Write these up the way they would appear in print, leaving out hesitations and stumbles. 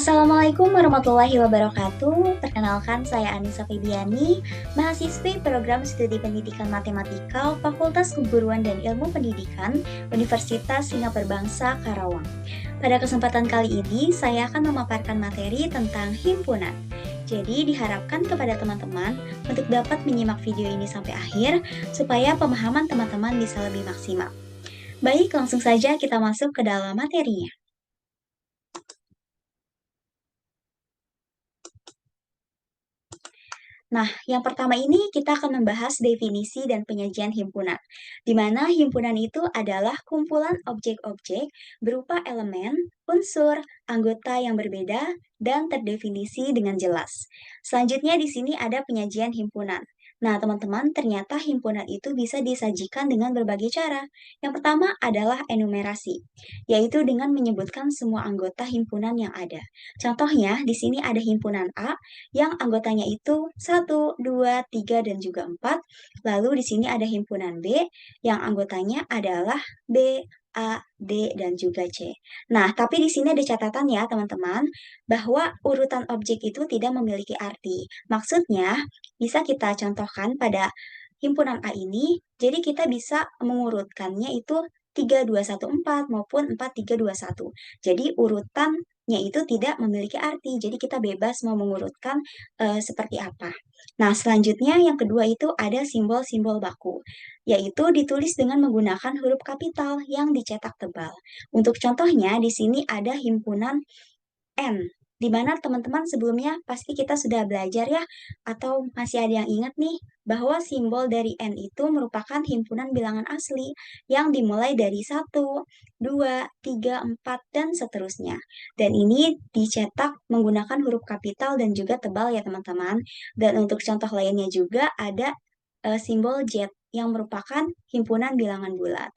Assalamualaikum warahmatullahi wabarakatuh. Perkenalkan, saya Anissa Febiani, mahasiswi program studi pendidikan matematikal Fakultas Keguruan dan Ilmu Pendidikan Universitas Singapura Bangsa Karawang. Pada kesempatan kali ini, saya akan memaparkan materi tentang himpunan. Jadi diharapkan kepada teman-teman untuk dapat menyimak video ini sampai akhir supaya pemahaman teman-teman bisa lebih maksimal. Baik, langsung saja kita masuk ke dalam materinya. Nah, yang pertama ini kita akan membahas definisi dan penyajian himpunan, di mana himpunan itu adalah kumpulan objek-objek berupa elemen, unsur, anggota yang berbeda, dan terdefinisi dengan jelas. Selanjutnya di sini ada penyajian himpunan. Nah, teman-teman, ternyata himpunan itu bisa disajikan dengan berbagai cara. Yang pertama adalah enumerasi, yaitu dengan menyebutkan semua anggota himpunan yang ada. Contohnya, di sini ada himpunan A, yang anggotanya itu 1, 2, 3, dan juga 4. Lalu di sini ada himpunan B yang anggotanya adalah B, A, D, dan juga C. Nah, tapi di sini ada catatan ya teman-teman, bahwa urutan objek itu tidak memiliki arti. Maksudnya, bisa kita contohkan pada himpunan A ini, jadi kita bisa mengurutkannya itu 3, 2, 1, 4 maupun 4, 3, 2, 1. Jadi urutannya itu tidak memiliki arti, jadi kita bebas mau mengurutkan seperti apa. Nah, selanjutnya yang kedua itu ada simbol-simbol baku, yaitu ditulis dengan menggunakan huruf kapital yang dicetak tebal. Untuk contohnya, di sini ada himpunan N, di mana teman-teman sebelumnya pasti kita sudah belajar ya, atau masih ada yang ingat nih, bahwa simbol dari N itu merupakan himpunan bilangan asli yang dimulai dari 1, 2, 3, 4, dan seterusnya. Dan ini dicetak menggunakan huruf kapital dan juga tebal ya teman-teman. Dan untuk contoh lainnya juga ada simbol Z yang merupakan himpunan bilangan bulat.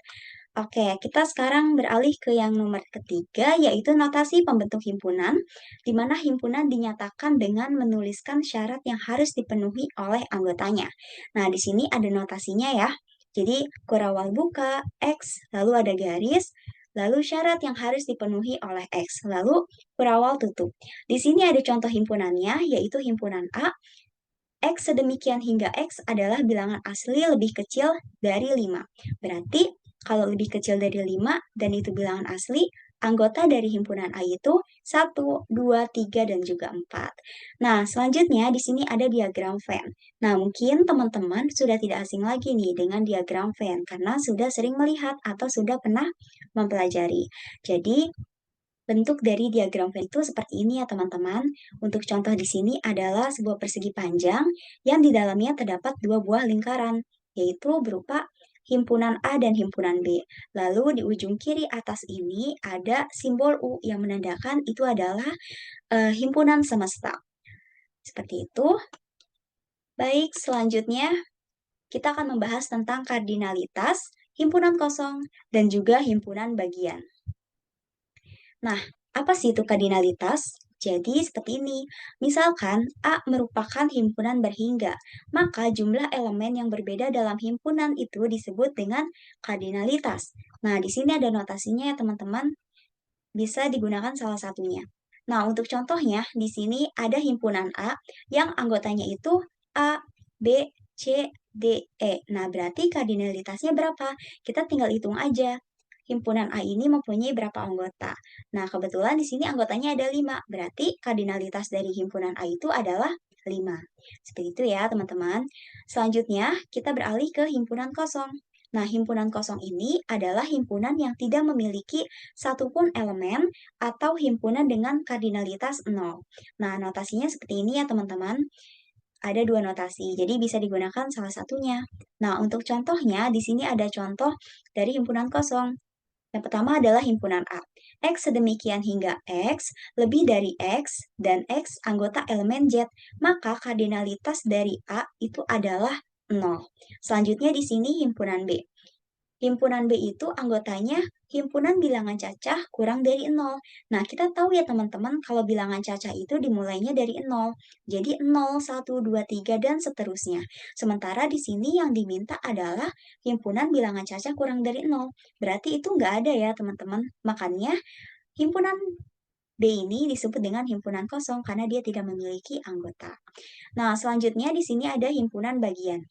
Oke, kita sekarang beralih ke yang nomor ketiga, yaitu notasi pembentuk himpunan, di mana himpunan dinyatakan dengan menuliskan syarat yang harus dipenuhi oleh anggotanya. Nah, di sini ada notasinya ya. Jadi, kurawal buka, X, lalu ada garis, lalu syarat yang harus dipenuhi oleh X, lalu kurawal tutup. Di sini ada contoh himpunannya, yaitu himpunan A, X sedemikian hingga X adalah bilangan asli lebih kecil dari 5. Berarti kalau lebih kecil dari 5 dan itu bilangan asli, anggota dari himpunan A itu 1, 2, 3, dan juga 4. Nah, selanjutnya di sini ada diagram Venn. Nah, mungkin teman-teman sudah tidak asing lagi nih dengan diagram Venn karena sudah sering melihat atau sudah pernah mempelajari. Jadi, bentuk dari diagram Venn itu seperti ini ya teman-teman. Untuk contoh di sini adalah sebuah persegi panjang yang di dalamnya terdapat dua buah lingkaran, yaitu berupa himpunan A dan himpunan B. Lalu di ujung kiri atas ini ada simbol U yang menandakan itu adalah himpunan semesta. Seperti itu. Baik, selanjutnya kita akan membahas tentang kardinalitas, himpunan kosong, dan juga himpunan bagian. Nah, apa sih itu kardinalitas? Jadi seperti ini, misalkan A merupakan himpunan berhingga, maka jumlah elemen yang berbeda dalam himpunan itu disebut dengan kardinalitas. Nah, di sini ada notasinya ya teman-teman, bisa digunakan salah satunya. Nah, untuk contohnya, di sini ada himpunan A yang anggotanya itu A, B, C, D, E. Nah, berarti kardinalitasnya berapa? Kita tinggal hitung aja. Himpunan A ini mempunyai berapa anggota? Nah, kebetulan di sini anggotanya ada 5. Berarti kardinalitas dari himpunan A itu adalah 5. Seperti itu ya, teman-teman. Selanjutnya, kita beralih ke himpunan kosong. Nah, himpunan kosong ini adalah himpunan yang tidak memiliki satupun elemen atau himpunan dengan kardinalitas 0. Nah, notasinya seperti ini ya, teman-teman. Ada dua notasi, jadi bisa digunakan salah satunya. Nah, untuk contohnya, di sini ada contoh dari himpunan kosong. Yang pertama adalah himpunan A. X sedemikian hingga X lebih dari X dan X anggota elemen Z, maka kardinalitas dari A itu adalah 0. Selanjutnya di sini himpunan B. Himpunan B itu anggotanya himpunan bilangan cacah kurang dari 0. Nah, kita tahu ya teman-teman kalau bilangan cacah itu dimulainya dari 0. Jadi 0, 1, 2, 3, dan seterusnya. Sementara di sini yang diminta adalah himpunan bilangan cacah kurang dari 0. Berarti itu nggak ada ya teman-teman. Makanya himpunan B ini disebut dengan himpunan kosong karena dia tidak memiliki anggota. Nah, selanjutnya di sini ada himpunan bagian.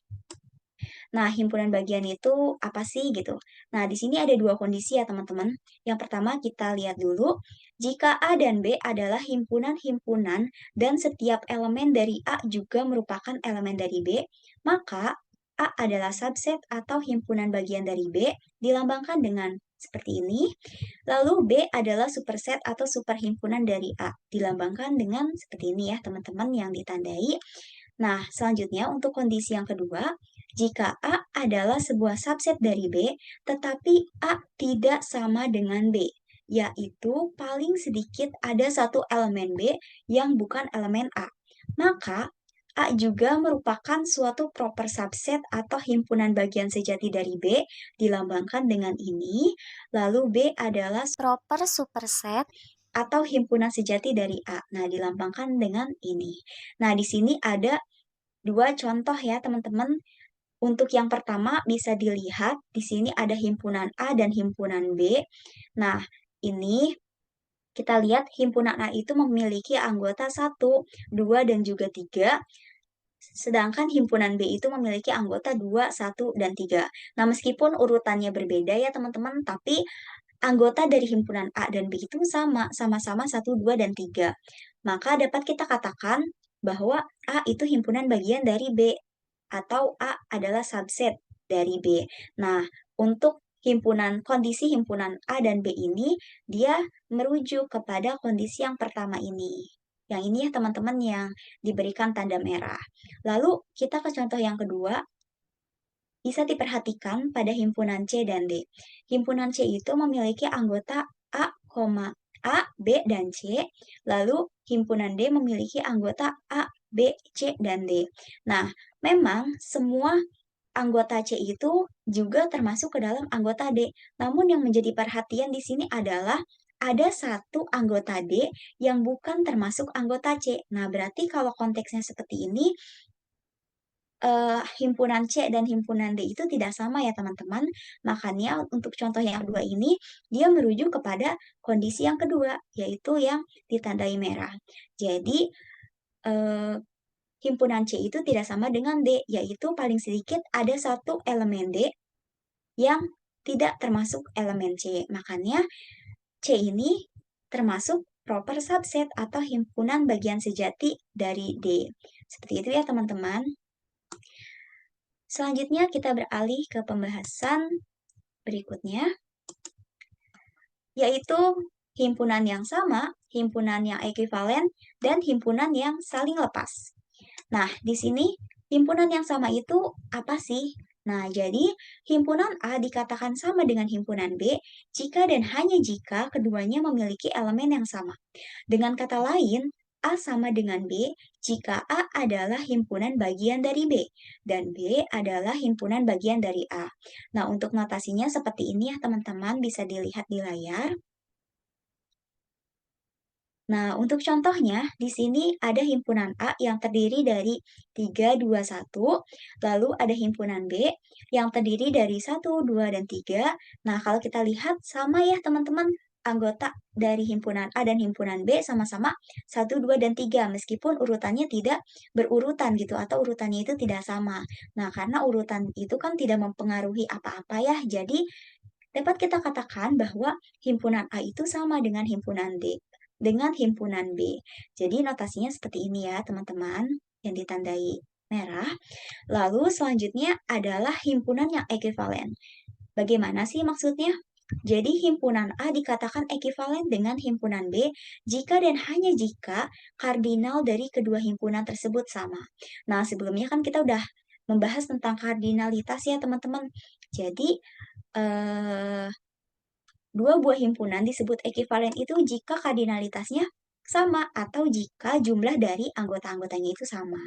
Nah, himpunan bagian itu apa sih gitu? Nah, di sini ada dua kondisi ya teman-teman. Yang pertama kita lihat dulu, jika A dan B adalah himpunan-himpunan dan setiap elemen dari A juga merupakan elemen dari B, maka A adalah subset atau himpunan bagian dari B, dilambangkan dengan seperti ini. Lalu B adalah superset atau superhimpunan dari A, dilambangkan dengan seperti ini ya teman-teman yang ditandai. Nah, selanjutnya untuk kondisi yang kedua, jika A adalah sebuah subset dari B, tetapi A tidak sama dengan B, yaitu paling sedikit ada satu elemen B yang bukan elemen A. Maka A juga merupakan suatu proper subset atau himpunan bagian sejati dari B, dilambangkan dengan ini. Lalu B adalah proper superset atau himpunan sejati dari A. Nah, dilambangkan dengan ini. Nah, di sini ada dua contoh ya, teman-teman. Untuk yang pertama bisa dilihat di sini ada himpunan A dan himpunan B. Nah, ini kita lihat himpunan A itu memiliki anggota 1, 2, dan juga 3. Sedangkan himpunan B itu memiliki anggota 2, 1, dan 3. Nah, meskipun urutannya berbeda ya teman-teman, tapi anggota dari himpunan A dan B itu sama, sama-sama 1, 2, dan 3. Maka dapat kita katakan bahwa A itu himpunan bagian dari B, atau A adalah subset dari B. Nah, untuk kondisi himpunan A dan B ini, dia merujuk kepada kondisi yang pertama ini. Yang ini ya teman-teman yang diberikan tanda merah. Lalu kita ke contoh yang kedua, bisa diperhatikan pada himpunan C dan D. Himpunan C itu memiliki anggota A, A, B, dan C. Lalu himpunan D memiliki anggota A, B, C, dan D. Nah, memang semua anggota C itu juga termasuk ke dalam anggota D. Namun yang menjadi perhatian di sini adalah ada satu anggota D yang bukan termasuk anggota C. Nah, berarti kalau konteksnya seperti ini, himpunan C dan himpunan D itu tidak sama ya teman-teman. Makanya untuk contoh yang kedua ini, dia merujuk kepada kondisi yang kedua, yaitu yang ditandai merah. Jadi, eh, himpunan C itu tidak sama dengan D, yaitu paling sedikit ada satu elemen D yang tidak termasuk elemen C. Makanya C ini termasuk proper subset atau himpunan bagian sejati dari D. Seperti itu ya teman-teman. Selanjutnya kita beralih ke pembahasan berikutnya, yaitu himpunan yang sama, himpunan yang ekuivalen, dan himpunan yang saling lepas. Nah, di sini himpunan yang sama itu apa sih? Nah, jadi himpunan A dikatakan sama dengan himpunan B jika dan hanya jika keduanya memiliki elemen yang sama. Dengan kata lain, A sama dengan B jika A adalah himpunan bagian dari B dan B adalah himpunan bagian dari A. Nah, untuk notasinya seperti ini ya teman-teman, bisa dilihat di layar. Nah, untuk contohnya, di sini ada himpunan A yang terdiri dari 3, 2, 1. Lalu ada himpunan B yang terdiri dari 1, 2, dan 3. Nah, kalau kita lihat sama ya teman-teman, anggota dari himpunan A dan himpunan B sama-sama 1, 2, dan 3. Meskipun urutannya tidak berurutan gitu, atau urutannya itu tidak sama. Nah, karena urutan itu kan tidak mempengaruhi apa-apa ya, jadi dapat kita katakan bahwa himpunan A itu sama dengan himpunan B. Jadi notasinya seperti ini ya teman-teman yang ditandai merah. Lalu selanjutnya adalah himpunan yang ekuivalen. Bagaimana sih maksudnya? Jadi himpunan A dikatakan ekuivalen dengan himpunan B jika dan hanya jika kardinal dari kedua himpunan tersebut sama. Nah, sebelumnya kan kita udah membahas tentang kardinalitas ya teman-teman. Jadi eh, dua buah himpunan disebut ekuivalen itu jika kardinalitasnya sama atau jika jumlah dari anggota-anggotanya itu sama.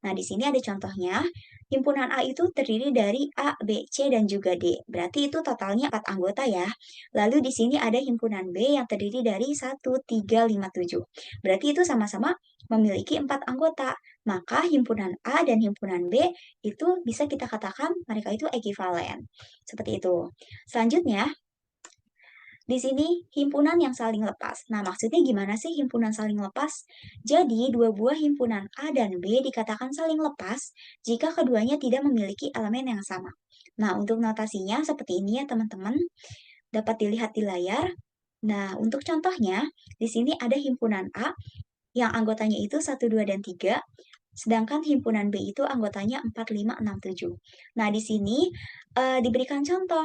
Nah, di sini ada contohnya. Himpunan A itu terdiri dari A, B, C, dan juga D. Berarti itu totalnya 4 anggota ya. Lalu di sini ada himpunan B yang terdiri dari 1, 3, 5, 7. Berarti itu sama-sama memiliki 4 anggota. Maka himpunan A dan himpunan B itu bisa kita katakan mereka itu ekuivalen. Seperti itu. Selanjutnya, Di sini himpunan yang saling lepas. Nah, maksudnya gimana sih himpunan saling lepas? Jadi, dua buah himpunan A dan B dikatakan saling lepas jika keduanya tidak memiliki elemen yang sama. Nah, untuk notasinya seperti ini ya teman-teman, dapat dilihat di layar. Nah, untuk contohnya, di sini ada himpunan A yang anggotanya itu 1, 2, dan 3, sedangkan himpunan B itu anggotanya 4, 5, 6, 7. Nah, di sini diberikan contoh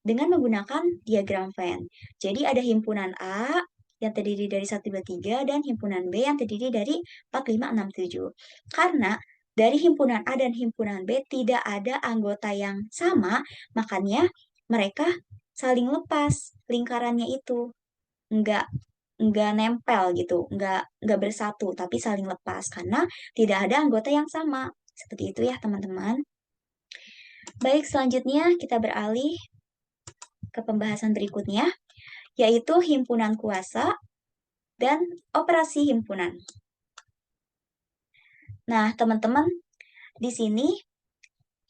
dengan menggunakan diagram Venn. Jadi ada himpunan A yang terdiri dari 1, 2, 3 dan himpunan B yang terdiri dari 4, 5, 6, 7. Karena dari himpunan A dan himpunan B tidak ada anggota yang sama, makanya mereka saling lepas lingkarannya itu. Enggak enggak nempel gitu, enggak bersatu, tapi saling lepas karena tidak ada anggota yang sama. Seperti itu ya teman-teman. Baik, selanjutnya kita beralih ke pembahasan berikutnya, yaitu himpunan kuasa dan operasi himpunan. Nah, teman-teman, di sini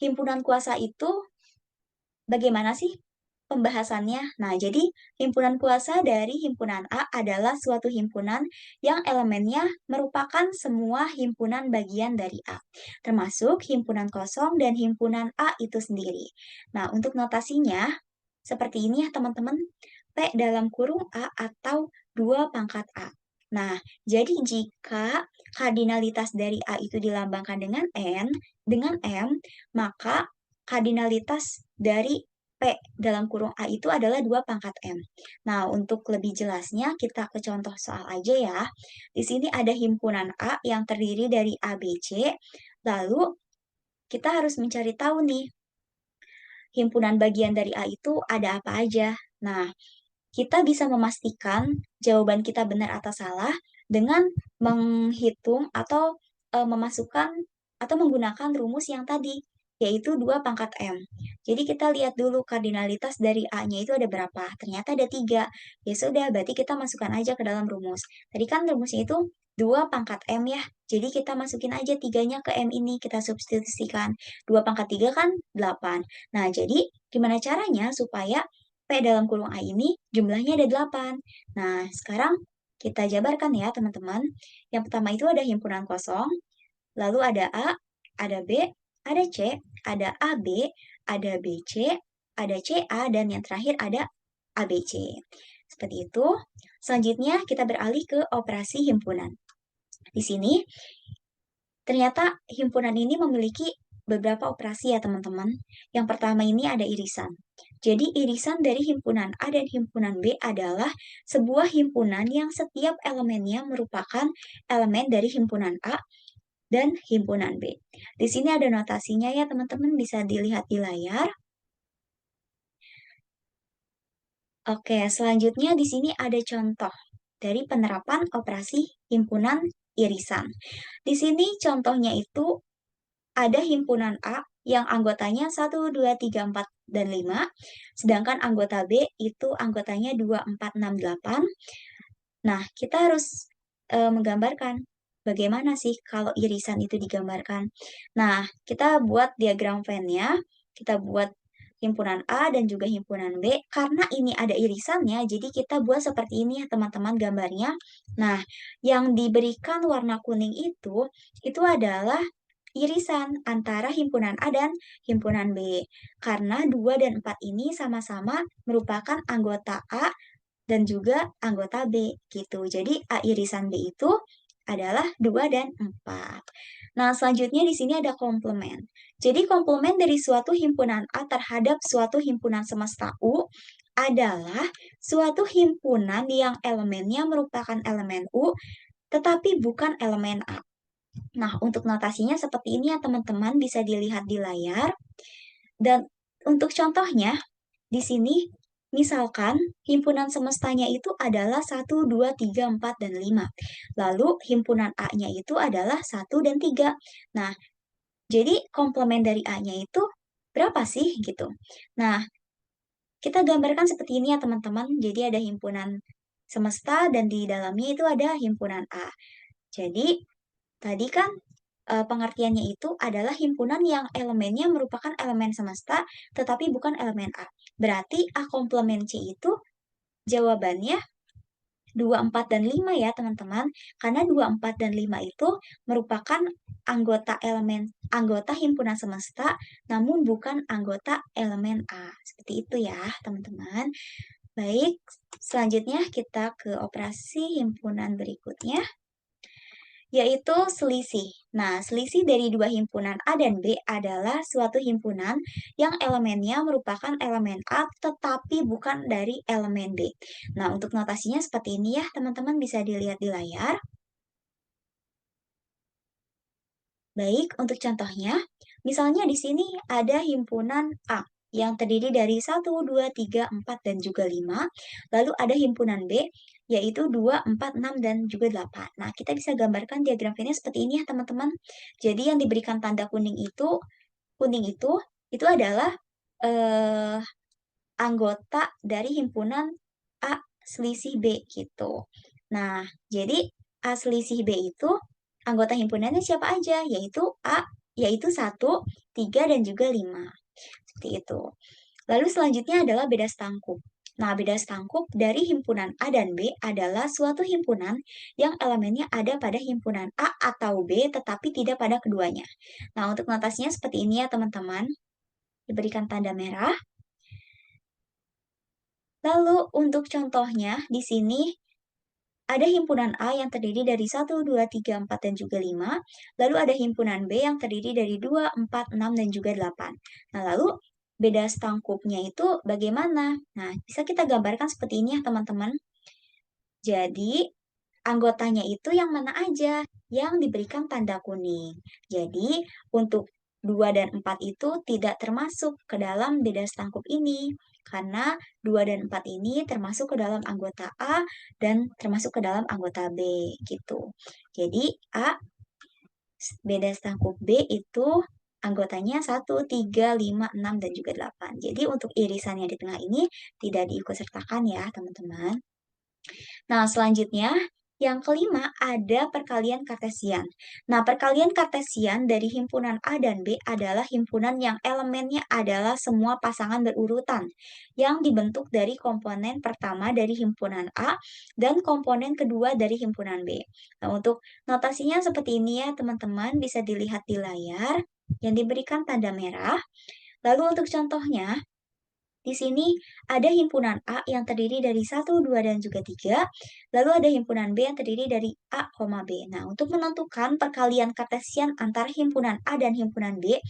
himpunan kuasa itu bagaimana sih pembahasannya? Nah, jadi himpunan kuasa dari himpunan A adalah suatu himpunan yang elemennya merupakan semua himpunan bagian dari A, termasuk himpunan kosong dan himpunan A itu sendiri. Nah, untuk notasinya, seperti ini ya teman-teman, P dalam kurung A atau 2 pangkat A. Nah, jadi jika kardinalitas dari A itu dilambangkan dengan dengan M, maka kardinalitas dari P dalam kurung A itu adalah 2 pangkat M. Nah, untuk lebih jelasnya kita ke contoh soal aja ya. Di sini ada himpunan A yang terdiri dari A, B, C. Lalu kita harus mencari tahu nih, himpunan bagian dari A itu ada apa aja. Nah, kita bisa memastikan jawaban kita benar atau salah dengan menghitung atau memasukkan atau menggunakan rumus yang tadi, yaitu 2 pangkat M. Jadi kita lihat dulu kardinalitas dari A-nya itu ada berapa. Ternyata ada 3. Ya sudah, berarti kita masukkan aja ke dalam rumus. Tadi kan rumusnya itu 2 pangkat M ya. Jadi kita masukin aja 3-nya ke M ini, kita substitusikan. 2 pangkat 3 kan 8. Nah, jadi gimana caranya supaya P dalam kurung A ini jumlahnya ada 8. Nah, sekarang kita jabarkan ya teman-teman. Yang pertama itu ada himpunan kosong, lalu ada A, ada B, ada C, ada AB, ada BC, ada CA, dan yang terakhir ada ABC. Seperti itu. Selanjutnya kita beralih ke operasi himpunan. Di sini ternyata himpunan ini memiliki beberapa operasi ya teman-teman. Yang pertama ini ada irisan. Jadi irisan dari himpunan A dan himpunan B adalah sebuah himpunan yang setiap elemennya merupakan elemen dari himpunan A dan himpunan B. Di sini ada notasinya ya teman-teman, bisa dilihat di layar. Oke, selanjutnya di sini ada contoh dari penerapan operasi himpunan irisan. Di sini contohnya itu ada himpunan A yang anggotanya 1, 2, 3, 4, dan 5, sedangkan anggota B itu anggotanya 2, 4, 6, 8. Nah, kita harus menggambarkan bagaimana sih kalau irisan itu digambarkan. Nah, kita buat diagram Venn-nya, kita buat himpunan A dan juga himpunan B. Karena ini ada irisannya, jadi kita buat seperti ini ya teman-teman gambarnya. Nah, yang diberikan warna kuning itu adalah irisan antara himpunan A dan himpunan B. Karena 2 dan 4 ini sama-sama merupakan anggota A dan juga anggota B gitu. Jadi A irisan B itu adalah 2 dan 4. Nah, selanjutnya di sini ada komplement. Jadi komplement dari suatu himpunan A terhadap suatu himpunan semesta U adalah suatu himpunan yang elemennya merupakan elemen U tetapi bukan elemen A. Nah, untuk notasinya seperti ini ya teman-teman, bisa dilihat di layar. Dan untuk contohnya, di sini misalkan himpunan semestanya itu adalah 1, 2, 3, 4, dan 5. Lalu himpunan A-nya itu adalah 1 dan 3. Nah, jadi komplement dari A-nya itu berapa sih gitu. Nah, kita gambarkan seperti ini ya teman-teman. Jadi ada himpunan semesta dan di dalamnya itu ada himpunan A. Jadi tadi kan pengertiannya itu adalah himpunan yang elemennya merupakan elemen semesta tetapi bukan elemen A. Berarti A komplement C itu Jawabannya 2, 4, dan 5 ya teman-teman. Karena 2, 4, dan 5 itu merupakan anggota himpunan semesta, namun bukan anggota elemen A. Seperti itu ya teman-teman. Baik, selanjutnya kita ke operasi himpunan berikutnya, yaitu selisih. Nah, selisih dari dua himpunan A dan B adalah suatu himpunan yang elemennya merupakan elemen A tetapi bukan dari elemen B. Nah, untuk notasinya seperti ini ya, teman-teman bisa dilihat di layar. Baik, untuk contohnya, misalnya di sini ada himpunan A yang terdiri dari 1, 2, 3, 4, dan juga 5. Lalu ada himpunan B, yaitu 2, 4, 6, dan juga 8. Nah, kita bisa gambarkan diagram Venn seperti ini ya, teman-teman. Jadi yang diberikan tanda kuning itu adalah eh, anggota dari himpunan A selisih B gitu. Nah, jadi A selisih B itu anggota himpunannya siapa aja? Yaitu 1, 3, dan juga 5. Seperti itu. Lalu selanjutnya adalah beda stangkup. Nah, beda stangkup dari himpunan A dan B adalah suatu himpunan yang elemennya ada pada himpunan A atau B tetapi tidak pada keduanya. Nah, untuk notasinya seperti ini ya teman-teman. Diberikan tanda merah. Lalu untuk contohnya di sini ada himpunan A yang terdiri dari 1, 2, 3, 4, dan juga 5. Lalu ada himpunan B yang terdiri dari 2, 4, 6, dan juga 8. Nah, lalu beda stangkupnya itu bagaimana? Nah, bisa kita gambarkan seperti ini ya teman-teman. Jadi, anggotanya itu yang mana aja? Yang diberikan tanda kuning. Jadi, untuk 2 dan 4 itu tidak termasuk ke dalam beda stangkup ini. Karena 2 dan 4 ini termasuk ke dalam anggota A dan termasuk ke dalam anggota B gitu. Jadi, beda stangkup B itu anggotanya 1, 3, 5, 6, dan juga 8. Jadi, untuk irisannya di tengah ini tidak diikutsertakan ya teman-teman. Nah, selanjutnya yang kelima ada perkalian kartesian. Nah, perkalian kartesian dari himpunan A dan B adalah himpunan yang elemennya adalah semua pasangan berurutan yang dibentuk dari komponen pertama dari himpunan A dan komponen kedua dari himpunan B. Nah, untuk notasinya seperti ini ya, teman-teman bisa dilihat di layar yang diberikan tanda merah. Lalu untuk contohnya, di sini ada himpunan A yang terdiri dari 1, 2, dan juga 3. Lalu ada himpunan B yang terdiri dari A, B. Nah, untuk menentukan perkalian kartesian antara himpunan A dan himpunan B,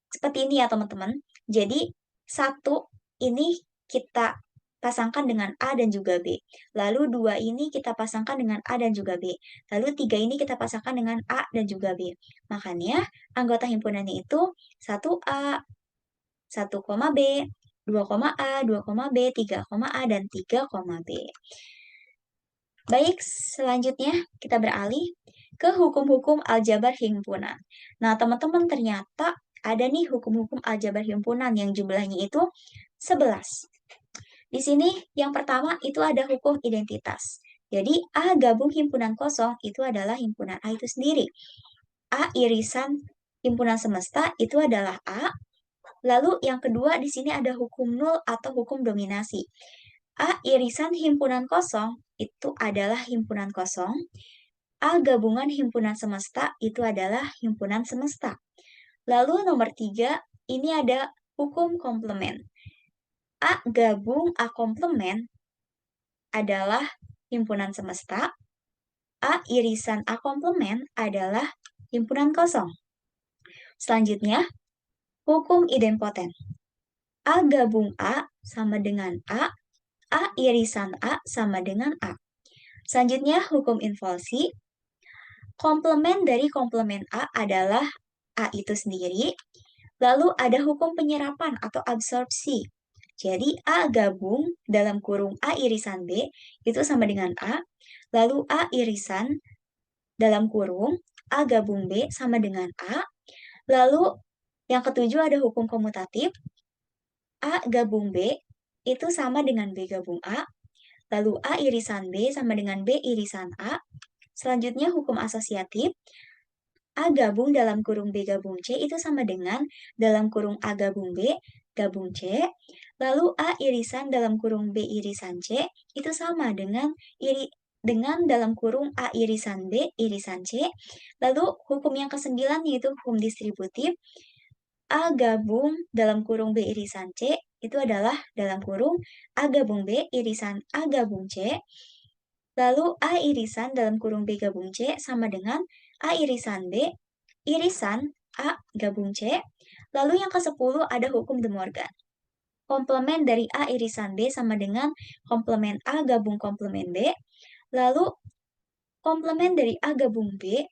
seperti ini ya teman-teman. Jadi, 1 ini kita pasangkan dengan A dan juga B. Lalu 2 ini kita pasangkan dengan A dan juga B. Lalu 3 ini kita pasangkan dengan A dan juga B. Makanya anggota himpunannya itu 1A, 1, B, 2, A, 2, B, 3, A, dan 3, B. Baik, selanjutnya kita beralih ke hukum-hukum aljabar himpunan. Nah, teman-teman ternyata ada nih hukum-hukum aljabar himpunan yang jumlahnya itu 11. Di sini yang pertama itu ada hukum identitas. Jadi A gabung himpunan kosong itu adalah himpunan A itu sendiri. A irisan himpunan semesta itu adalah A. Lalu yang kedua di sini ada hukum nul atau hukum dominasi. A irisan himpunan kosong itu adalah himpunan kosong. A gabungan himpunan semesta itu adalah himpunan semesta. Lalu nomor 3 ini ada hukum komplement. A gabung A komplement adalah himpunan semesta. A irisan A komplement adalah himpunan kosong. Selanjutnya, hukum idempoten. A gabung A sama dengan A irisan A sama dengan A. Selanjutnya, hukum involsi. Komplement dari komplement A adalah A itu sendiri. Lalu ada hukum penyerapan atau absorpsi. Jadi A gabung dalam kurung A irisan B itu sama dengan A. Lalu A irisan dalam kurung A gabung B sama dengan A. Lalu yang ketujuh ada hukum komutatif. A gabung B itu sama dengan B gabung A. Lalu A irisan B sama dengan B irisan A. Selanjutnya hukum asosiatif. A gabung dalam kurung B gabung C itu sama dengan dalam kurung A gabung B gabung C. Lalu A irisan dalam kurung B irisan C itu sama dengan dalam kurung A irisan B irisan C. Lalu hukum yang ke-9 yaitu hukum distributif. A gabung dalam kurung B irisan C itu adalah dalam kurung A gabung B irisan A gabung C. Lalu A irisan dalam kurung B gabung C sama dengan A irisan B irisan A gabung C. Lalu yang ke-10 ada hukum De Morgan. Komplement dari A irisan B sama dengan komplement A gabung komplement B. Lalu komplement dari A gabung B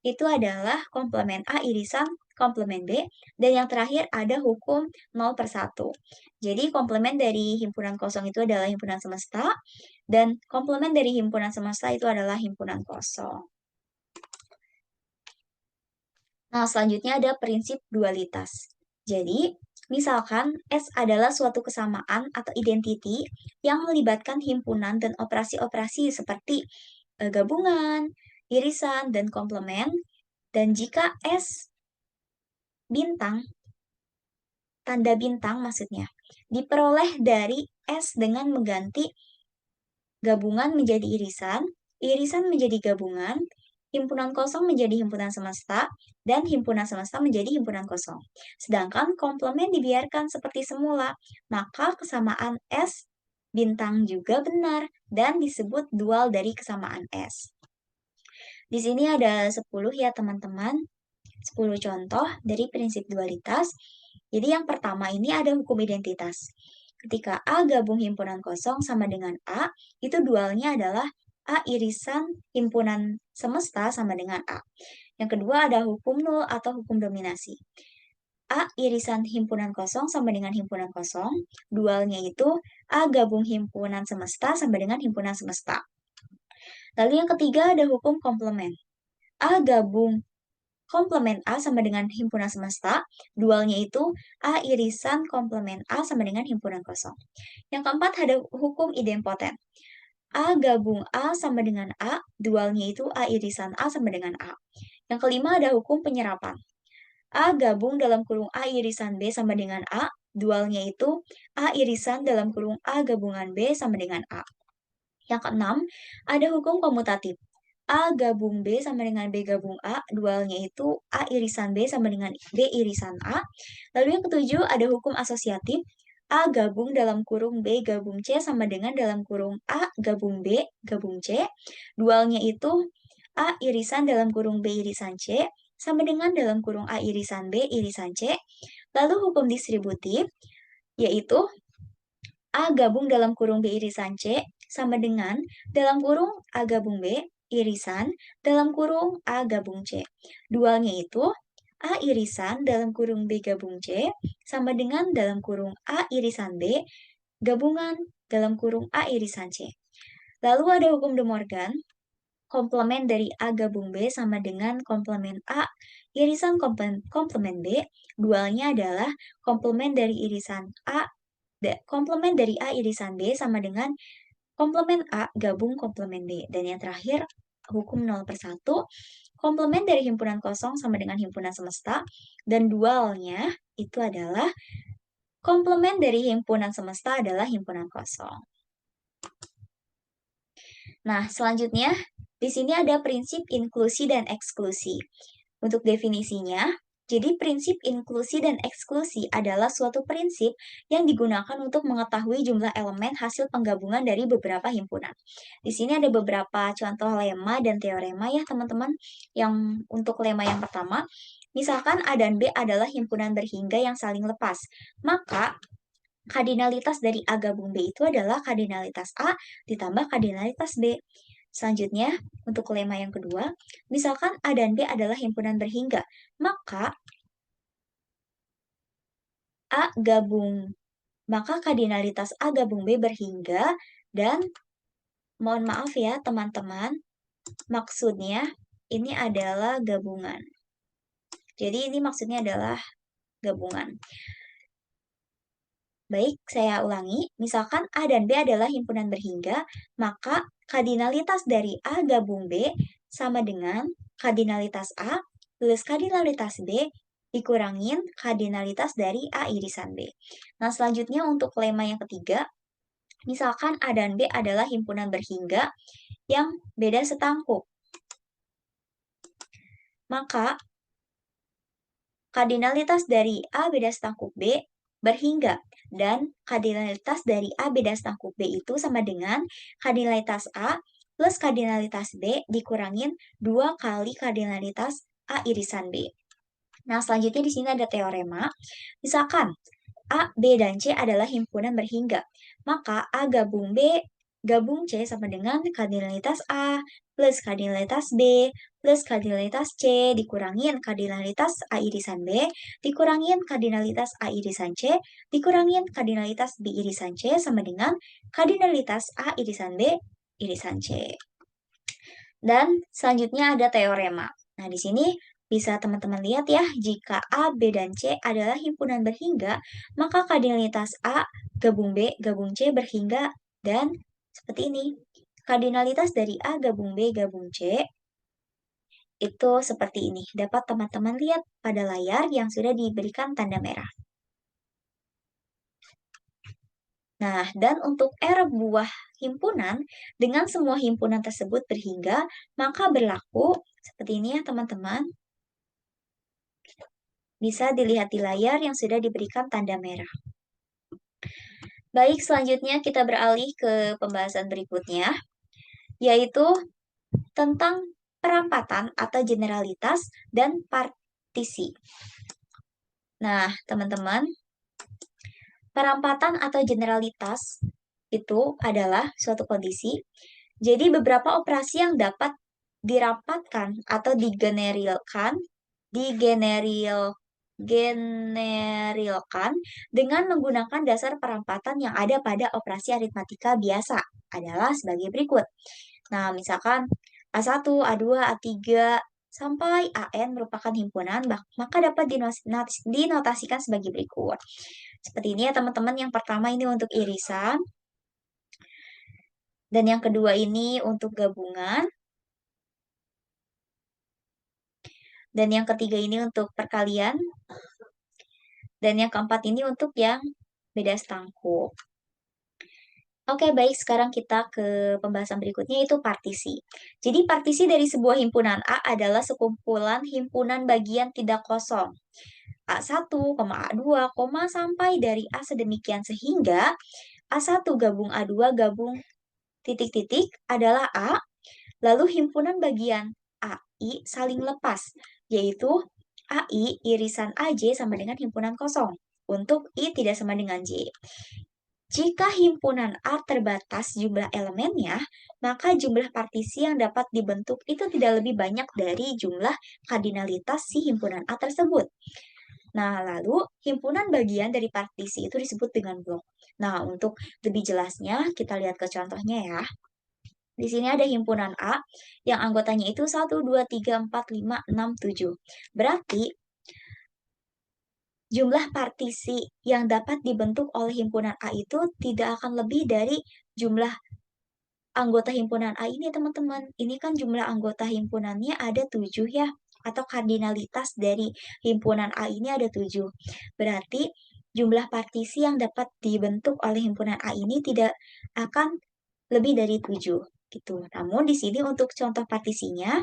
itu adalah komplement A irisan komplement B. Dan yang terakhir ada hukum 0/1. Jadi komplement dari himpunan kosong itu adalah himpunan semesta. Dan komplement dari himpunan semesta itu adalah himpunan kosong. Nah, selanjutnya ada prinsip dualitas. Jadi, misalkan S adalah suatu kesamaan atau identity yang melibatkan himpunan dan operasi-operasi seperti gabungan, irisan, dan komplement. Dan jika S bintang, tanda bintang maksudnya, diperoleh dari S dengan mengganti gabungan menjadi irisan, irisan menjadi gabungan, himpunan kosong menjadi himpunan semesta, dan himpunan semesta menjadi himpunan kosong. Sedangkan komplement dibiarkan seperti semula, maka kesamaan S bintang juga benar dan disebut dual dari kesamaan S. Di sini ada 10 ya teman-teman, 10 contoh dari prinsip dualitas. Jadi yang pertama ini ada hukum identitas. Ketika A gabung himpunan kosong sama dengan A, itu dualnya adalah A irisan himpunan semesta sama dengan A. Yang kedua ada hukum nul atau hukum dominasi. A irisan himpunan kosong sama dengan himpunan kosong, dualnya itu A gabung himpunan semesta sama dengan himpunan semesta. Lalu yang ketiga ada hukum komplement. A gabung komplement A sama dengan himpunan semesta, dualnya itu A irisan komplement A sama dengan himpunan kosong. Yang keempat ada hukum idempoten. A gabung A sama dengan A, dualnya itu A irisan A sama dengan A. Yang kelima ada hukum penyerapan. A gabung dalam kurung A irisan B sama dengan A, dualnya itu A irisan dalam kurung A gabungan B sama dengan A. Yang keenam, ada hukum komutatif. A gabung B sama dengan B gabung A, dualnya itu A irisan B sama dengan B irisan A. Lalu yang ketujuh, ada hukum asosiatif. A gabung dalam kurung B gabung C sama dengan dalam kurung A gabung B gabung C. Dualnya itu A irisan dalam kurung B irisan C sama dengan dalam kurung A irisan B irisan C. Lalu hukum distributif, yaitu A gabung dalam kurung B irisan C sama dengan dalam kurung A gabung B irisan dalam kurung A gabung C. Dualnya itu A irisan dalam kurung B gabung C sama dengan dalam kurung A irisan B gabungan dalam kurung A irisan C. Lalu ada hukum De Morgan, komplement dari A gabung B sama dengan komplement A irisan komplement B, dualnya adalah komplement dari irisan A komplement dari A irisan B sama dengan komplement A gabung komplement B. Dan yang terakhir, hukum 0/1, komplement dari himpunan kosong sama dengan himpunan semesta, dan dualnya itu adalah komplement dari himpunan semesta adalah himpunan kosong. Nah, selanjutnya, di sini ada prinsip inklusi dan eksklusi. Untuk definisinya, jadi prinsip inklusi dan eksklusi adalah suatu prinsip yang digunakan untuk mengetahui jumlah elemen hasil penggabungan dari beberapa himpunan. Di sini ada beberapa contoh lemma dan teorema ya teman-teman. Yang untuk lemma yang pertama, misalkan A dan B adalah himpunan berhingga yang saling lepas, maka kardinalitas dari A gabung B itu adalah kardinalitas A ditambah kardinalitas B. Selanjutnya, untuk lemma yang kedua, misalkan A dan B adalah himpunan berhingga, maka kardinalitas A gabung B berhingga dan mohon maaf ya teman-teman, maksudnya ini adalah gabungan. Jadi ini maksudnya adalah gabungan. Baik, saya ulangi. Misalkan A dan B adalah himpunan berhingga, maka kardinalitas dari A gabung B sama dengan kardinalitas A plus kardinalitas B dikurangin kardinalitas dari A irisan B. Nah, selanjutnya untuk lemma yang ketiga, misalkan A dan B adalah himpunan berhingga yang beda setangkup. Maka kardinalitas dari A beda setangkup B berhingga. Dan kardinalitas dari A beda setangkup B itu sama dengan kardinalitas A plus kardinalitas B dikurangin 2 kali kardinalitas A irisan B. Nah, selanjutnya di sini ada teorema. Misalkan A, B, dan C adalah himpunan berhingga. Maka A gabung B gabung C sama dengan kardinalitas A plus kardinalitas B plus kardinalitas C dikurangin kardinalitas A irisan B dikurangin kardinalitas A irisan C dikurangin kardinalitas B irisan C sama dengan kardinalitas A irisan B irisan C. Dan selanjutnya ada teorema. Nah, di sini bisa teman-teman lihat ya, jika A, B, dan C adalah himpunan berhingga, maka kardinalitas A gabung B gabung C berhingga dan seperti ini. Kardinalitas dari A gabung B gabung C itu seperti ini. Dapat teman-teman lihat pada layar yang sudah diberikan tanda merah. Nah, dan untuk R buah himpunan, dengan semua himpunan tersebut berhingga, maka berlaku seperti ini ya teman-teman. Bisa dilihat di layar yang sudah diberikan tanda merah. Baik, selanjutnya kita beralih ke pembahasan berikutnya, yaitu tentang perampatan atau generalitas dan partisi. Nah, teman-teman, perampatan atau generalitas itu adalah suatu kondisi. Jadi beberapa operasi yang dapat dirapatkan atau digenerilkan dengan menggunakan dasar perampatan yang ada pada operasi aritmatika biasa adalah sebagai berikut. Nah, misalkan A1, A2, A3, sampai AN merupakan himpunan, maka dapat dinotasikan sebagai berikut. Seperti ini ya teman-teman, yang pertama ini untuk irisan, dan yang kedua ini untuk gabungan, dan yang ketiga ini untuk perkalian, dan yang keempat ini untuk yang beda setangkup. Oke, baik. Sekarang kita ke pembahasan berikutnya, yaitu partisi. Jadi, partisi dari sebuah himpunan A adalah sekumpulan himpunan bagian tidak kosong. A1, A2, sampai dari A sedemikian sehingga A1 gabung A2 gabung titik-titik adalah A, lalu himpunan bagian AI saling lepas, yaitu AI irisan AJ sama dengan himpunan kosong. Untuk I tidak sama dengan J. Jika himpunan A terbatas jumlah elemennya, maka jumlah partisi yang dapat dibentuk itu tidak lebih banyak dari jumlah kardinalitas si himpunan A tersebut. Nah, lalu himpunan bagian dari partisi itu disebut dengan blok. Nah, untuk lebih jelasnya, kita lihat ke contohnya ya. Di sini ada himpunan A yang anggotanya itu 1, 2, 3, 4, 5, 6, 7. Berarti jumlah partisi yang dapat dibentuk oleh himpunan A itu tidak akan lebih dari jumlah anggota himpunan A ini, teman-teman. Ini kan jumlah anggota himpunannya ada 7 ya, atau kardinalitas dari himpunan A ini ada 7. Berarti jumlah partisi yang dapat dibentuk oleh himpunan A ini tidak akan lebih dari 7 gitu. Namun di sini untuk contoh partisinya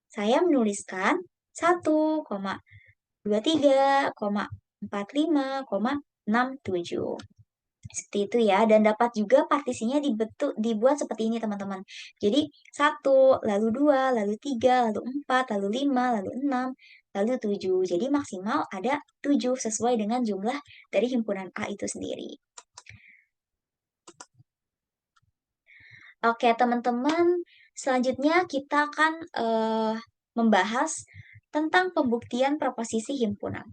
saya menuliskan 1,23,45,67. Seperti itu ya, dan dapat juga partisinya dibuat seperti ini teman-teman. Jadi 1, lalu 2, lalu 3, lalu 4, lalu 5, lalu 6, lalu 7. Jadi maksimal ada 7 sesuai dengan jumlah dari himpunan A itu sendiri. Oke teman-teman, selanjutnya kita akan membahas tentang pembuktian proposisi himpunan.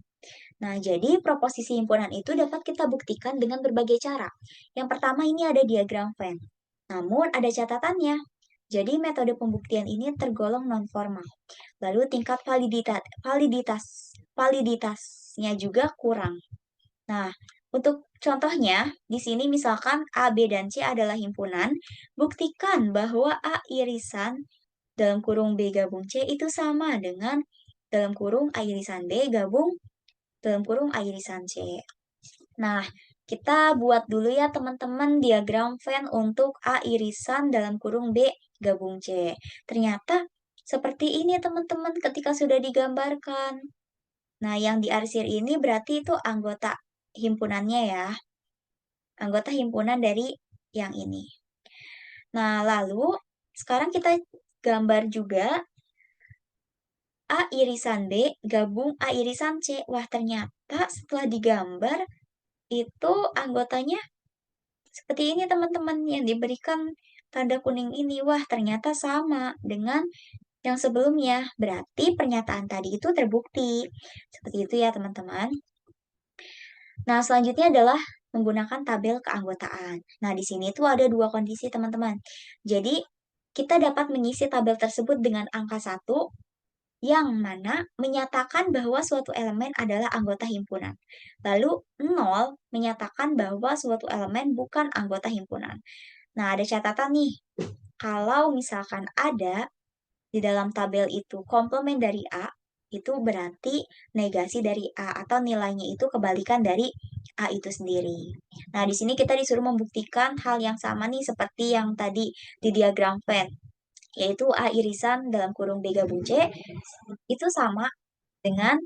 Nah, jadi proposisi himpunan itu dapat kita buktikan dengan berbagai cara. Yang pertama ini ada diagram Venn. Namun ada catatannya. Jadi metode pembuktian ini tergolong non-formal. Lalu tingkat validitasnya juga kurang. Nah, untuk contohnya, di sini misalkan A, B, dan C adalah himpunan, buktikan bahwa A irisan dalam kurung B gabung C itu sama dengan dalam kurung A irisan B gabung dalam kurung A irisan C. Nah, kita buat dulu ya teman-teman diagram Venn untuk A irisan dalam kurung B gabung C. Ternyata seperti ini teman-teman ketika sudah digambarkan. Nah, yang diarsir ini berarti itu anggota himpunannya ya. Anggota himpunan dari yang ini. Nah, lalu sekarang kita gambar juga A irisan B gabung A irisan C. Wah, ternyata setelah digambar itu anggotanya seperti ini teman-teman yang diberikan tanda kuning ini. Wah, ternyata sama dengan yang sebelumnya. Berarti pernyataan tadi itu terbukti. Seperti itu ya teman-teman. Nah, selanjutnya adalah menggunakan tabel keanggotaan. Nah, di sini tuh ada dua kondisi teman-teman. Jadi, kita dapat mengisi tabel tersebut dengan angka 1 yang mana menyatakan bahwa suatu elemen adalah anggota himpunan. Lalu 0 menyatakan bahwa suatu elemen bukan anggota himpunan. Nah, ada catatan nih. Kalau misalkan ada di dalam tabel itu komplement dari A, itu berarti negasi dari A atau nilainya itu kebalikan dari A itu sendiri. Nah, di sini kita disuruh membuktikan hal yang sama nih seperti yang tadi di diagram Venn, yaitu A irisan dalam kurung B gabung C itu sama dengan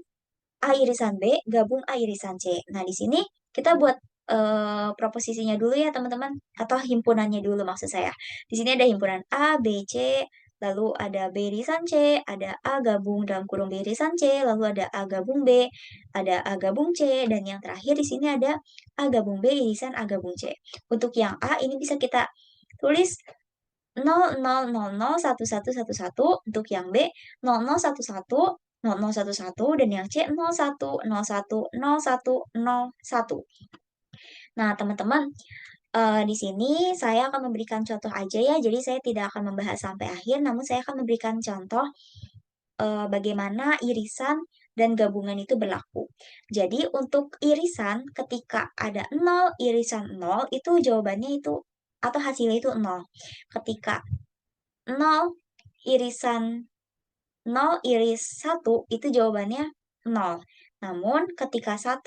A irisan B gabung A irisan C. Nah, di sini kita buat proposisinya dulu ya teman-teman, atau himpunannya dulu maksud saya. Di sini ada himpunan A, B, C, lalu ada B irisan C, ada A gabung dalam kurung B irisan C, lalu ada A gabung B, ada A gabung C, dan yang terakhir di sini ada A gabung B irisan A gabung C. Untuk yang A ini bisa kita tulis 00001111, untuk yang B 00110011, dan yang C 01010101. Nah, teman-teman, di sini saya akan memberikan contoh aja ya. Jadi saya tidak akan membahas sampai akhir, namun saya akan memberikan contoh bagaimana irisan dan gabungan itu berlaku. Jadi untuk irisan ketika ada 0 irisan 0 itu jawabannya itu atau hasilnya itu 0. Ketika 0 irisan 0 iris 1 itu jawabannya 0. Namun ketika 1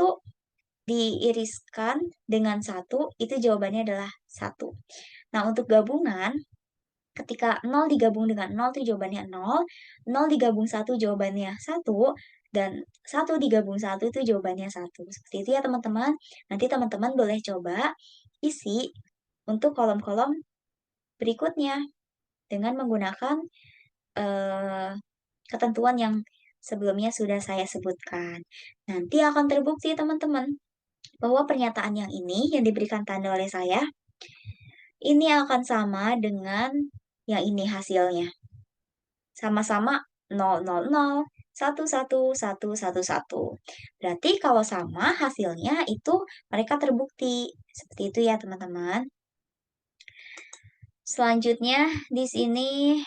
diiriskan dengan 1 itu jawabannya adalah 1. Nah, untuk gabungan ketika 0 digabung dengan 0 itu jawabannya 0, 0 digabung 1 jawabannya 1, dan 1 digabung 1 itu jawabannya 1. Seperti itu ya teman-teman. Nanti teman-teman boleh coba isi untuk kolom-kolom berikutnya dengan menggunakan eh, ketentuan yang sebelumnya sudah saya sebutkan. Nanti akan terbukti teman-teman bahwa pernyataan yang ini yang diberikan tanda oleh saya ini akan sama dengan yang ini hasilnya. Sama-sama 000 111111. Berarti kalau sama hasilnya itu mereka terbukti. Seperti itu ya teman-teman. Selanjutnya di sini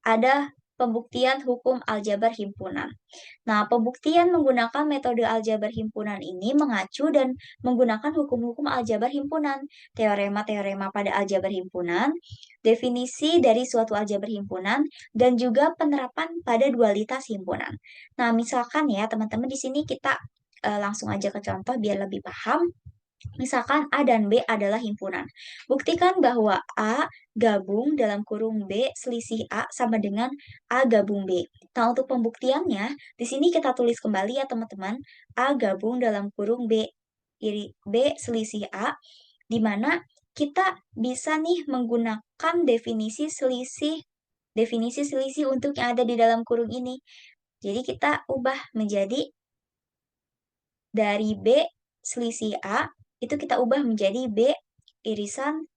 ada pembuktian hukum aljabar himpunan. Nah, pembuktian menggunakan metode aljabar himpunan ini mengacu dan menggunakan hukum-hukum aljabar himpunan, teorema-teorema pada aljabar himpunan, definisi dari suatu aljabar himpunan, dan juga penerapan pada dualitas himpunan. Nah, misalkan ya teman-teman di sini kita langsung aja ke contoh biar lebih paham. Misalkan A dan B adalah himpunan. Buktikan bahwa A gabung dalam kurung B selisih A sama dengan A gabung B. Nah, untuk pembuktiannya, di sini kita tulis kembali ya teman-teman. A gabung dalam kurung B, B selisih A, di mana kita bisa nih menggunakan definisi selisih untuk yang ada di dalam kurung ini. Jadi kita ubah menjadi dari B selisih A itu kita ubah menjadi B irisan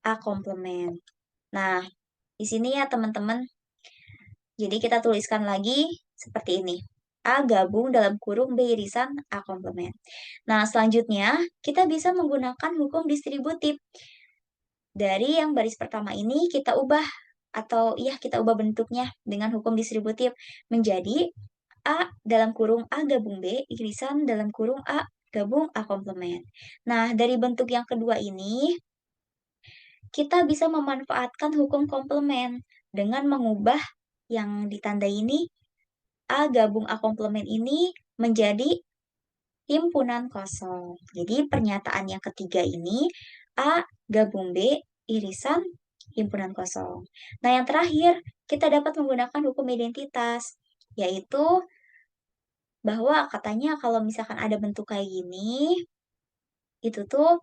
A komplement. Nah, di sini ya teman-teman. Jadi kita tuliskan lagi seperti ini. A gabung dalam kurung B irisan A komplement. Nah, selanjutnya kita bisa menggunakan hukum distributif. Dari yang baris pertama ini kita ubah atau ya kita ubah bentuknya dengan hukum distributif menjadi A dalam kurung A gabung B irisan dalam kurung A gabung A komplement. Nah, dari bentuk yang kedua ini kita bisa memanfaatkan hukum komplement dengan mengubah yang ditandai ini A gabung A komplement ini menjadi himpunan kosong. Jadi pernyataan yang ketiga ini A gabung B irisan himpunan kosong. Nah, yang terakhir kita dapat menggunakan hukum identitas, yaitu bahwa katanya kalau misalkan ada bentuk kayak gini, itu tuh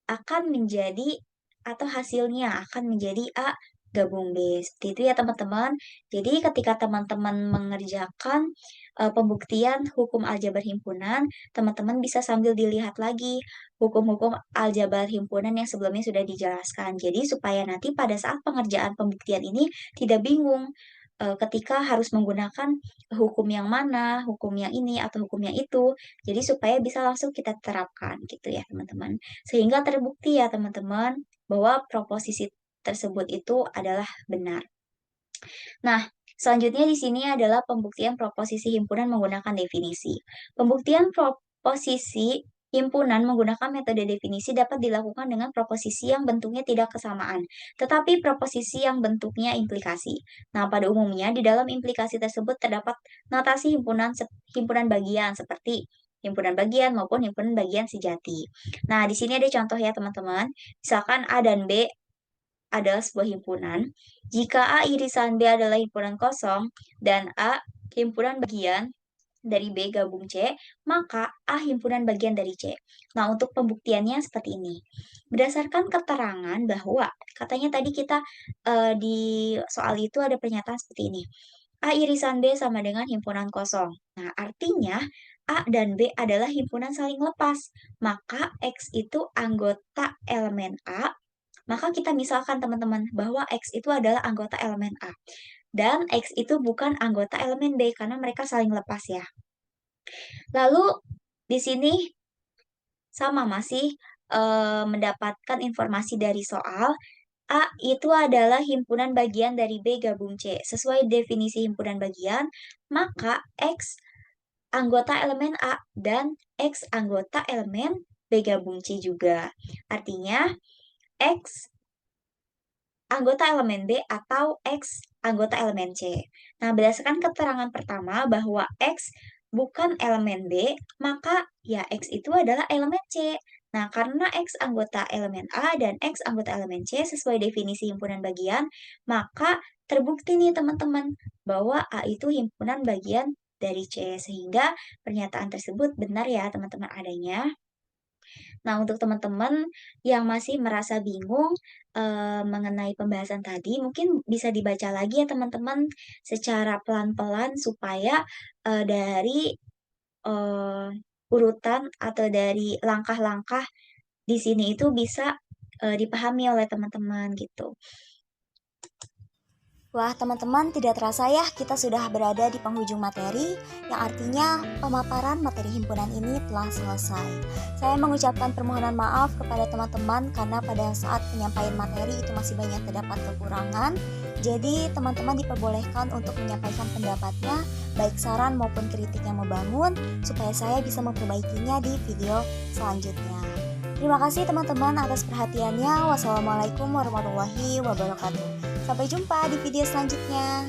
akan menjadi atau hasilnya akan menjadi A gabung B. Seperti itu ya teman-teman. Jadi ketika teman-teman mengerjakan pembuktian hukum aljabar himpunan, teman-teman bisa sambil dilihat lagi hukum-hukum aljabar himpunan yang sebelumnya sudah dijelaskan. Jadi supaya nanti pada saat pengerjaan pembuktian ini tidak bingung ketika harus menggunakan hukum yang mana, hukum yang ini atau hukum yang itu. Jadi supaya bisa langsung kita terapkan gitu ya teman-teman. Sehingga terbukti ya teman-teman bahwa proposisi tersebut itu adalah benar. Nah, selanjutnya di sini adalah pembuktian proposisi himpunan menggunakan definisi. Pembuktian proposisi himpunan menggunakan metode definisi dapat dilakukan dengan proposisi yang bentuknya tidak kesamaan, tetapi proposisi yang bentuknya implikasi. Nah, pada umumnya di dalam implikasi tersebut terdapat notasi himpunan bagian seperti himpunan bagian maupun himpunan bagian sejati. Nah, di sini ada contoh ya teman-teman. Misalkan A dan B adalah sebuah himpunan. Jika A irisan B adalah himpunan kosong dan A himpunan bagian dari B gabung C, maka A himpunan bagian dari C. Nah, untuk pembuktiannya seperti ini. Berdasarkan keterangan bahwa katanya tadi kita di soal itu ada pernyataan seperti ini. A irisan B sama dengan himpunan kosong. Nah, artinya A dan B adalah himpunan saling lepas. Maka X itu anggota elemen A, maka kita misalkan teman-teman bahwa X itu adalah anggota elemen A. Dan X itu bukan anggota elemen B karena mereka saling lepas ya. Lalu di sini sama masih mendapatkan informasi dari soal A itu adalah himpunan bagian dari B gabung C. Sesuai definisi himpunan bagian, maka X anggota elemen A dan X anggota elemen B gabung C juga. Artinya X anggota elemen B atau X anggota elemen C. Nah, berdasarkan keterangan pertama bahwa X bukan elemen B, maka ya X itu adalah elemen C. Nah, karena X anggota elemen A dan X anggota elemen C sesuai definisi himpunan bagian, maka terbukti nih teman-teman bahwa A itu himpunan bagian dari C. Sehingga pernyataan tersebut benar ya teman-teman adanya. Nah, untuk teman-teman yang masih merasa bingung mengenai pembahasan tadi, mungkin bisa dibaca lagi ya teman-teman secara pelan-pelan supaya dari eh, urutan atau dari langkah-langkah di sini itu bisa dipahami oleh teman-teman gitu. Wah, teman-teman, tidak terasa ya kita sudah berada di penghujung materi, yang artinya pemaparan materi himpunan ini telah selesai. Saya mengucapkan permohonan maaf kepada teman-teman karena pada saat penyampaian materi itu masih banyak terdapat kekurangan. Jadi, teman-teman diperbolehkan untuk menyampaikan pendapatnya, baik saran maupun kritik yang membangun, supaya saya bisa memperbaikinya di video selanjutnya. Terima kasih teman-teman atas perhatiannya. Wassalamualaikum warahmatullahi wabarakatuh. Sampai jumpa di video selanjutnya.